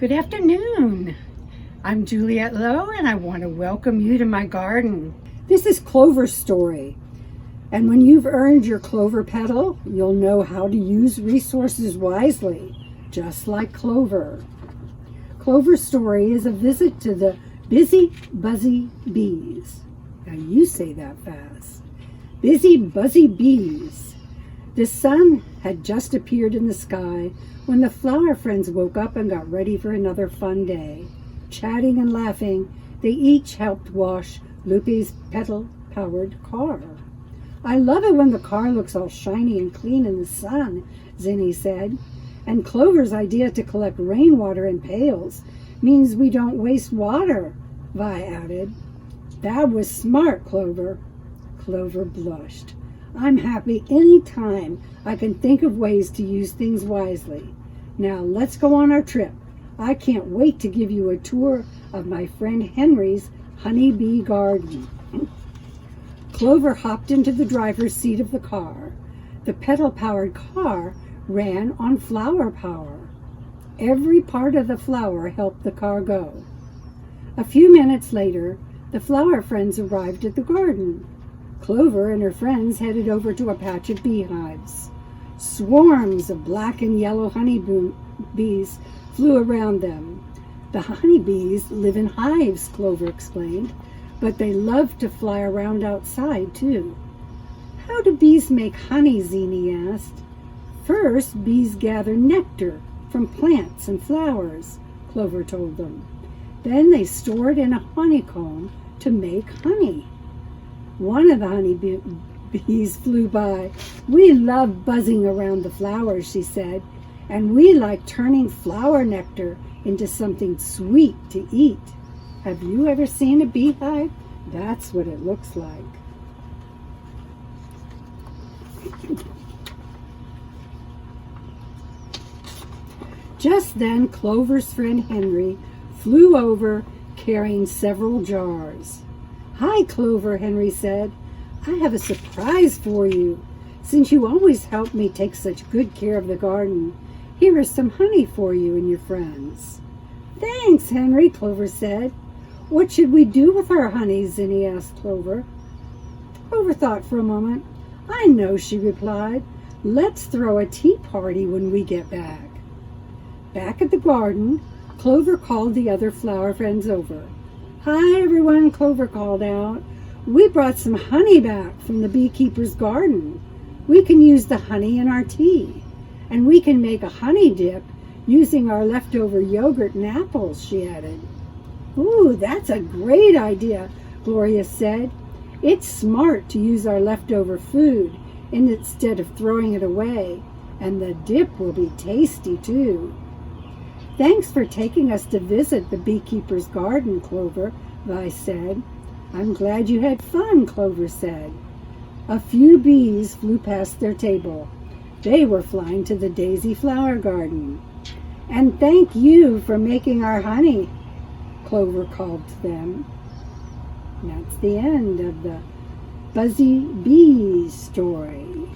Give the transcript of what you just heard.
Good afternoon. I'm Juliette Low, and I want to welcome you to my garden. This is Clover's story. And when you've earned your clover petal, you'll know how to use resources wisely, just like Clover. Clover's story is a visit to the busy, buzzy bees. Now you say that fast. Busy, buzzy bees. The sun had just appeared in the sky when the flower friends woke up and got ready for another fun day. Chatting and laughing, they each helped wash Lupe's petal-powered car. "I love it when the car looks all shiny and clean in the sun," Zinni said. "And Clover's idea to collect rainwater in pails means we don't waste water," Vi added. "That was smart, Clover." Clover blushed. "I'm happy any time I can think of ways to use things wisely. Now let's go on our trip. I can't wait to give you a tour of my friend Henry's honeybee garden." Clover hopped into the driver's seat of the car. The petal-powered car ran on flower power. Every part of the flower helped the car go. A few minutes later, the flower friends arrived at the garden. Clover and her friends headed over to a patch of beehives. Swarms of black and yellow honeybees flew around them. "The honeybees live in hives," Clover explained, "but they love to fly around outside too." "How do bees make honey?" Zinni asked. "First, bees gather nectar from plants and flowers," Clover told them. "Then they store it in a honeycomb to make honey." One of the honeybees flew by. "We love buzzing around the flowers," she said, "and we like turning flower nectar into something sweet to eat. Have you ever seen a beehive? That's what it looks like." Just then, Clover's friend Henry flew over carrying several jars. "Hi, Clover," Henry said. "I have a surprise for you. Since you always help me take such good care of the garden, here is some honey for you and your friends." "Thanks, Henry," Clover said. "What should we do with our honey?" Zinni asked Clover. Clover thought for a moment. "I know," she replied. "Let's throw a tea party when we get back." Back at the garden, Clover called the other flower friends over. "Hi, everyone," Clover called out. "We brought some honey back from the beekeeper's garden. We can use the honey in our tea, and we can make a honey dip using our leftover yogurt and apples," she added. "Ooh, that's a great idea," Gloria said. "It's smart to use our leftover food instead of throwing it away, and the dip will be tasty too." "Thanks for taking us to visit the beekeeper's garden, Clover," Vi said. "I'm glad you had fun," Clover said. A few bees flew past their table. They were flying to the daisy flower garden. "And thank you for making our honey," Clover called to them. And that's the end of the Buzzy Bee story.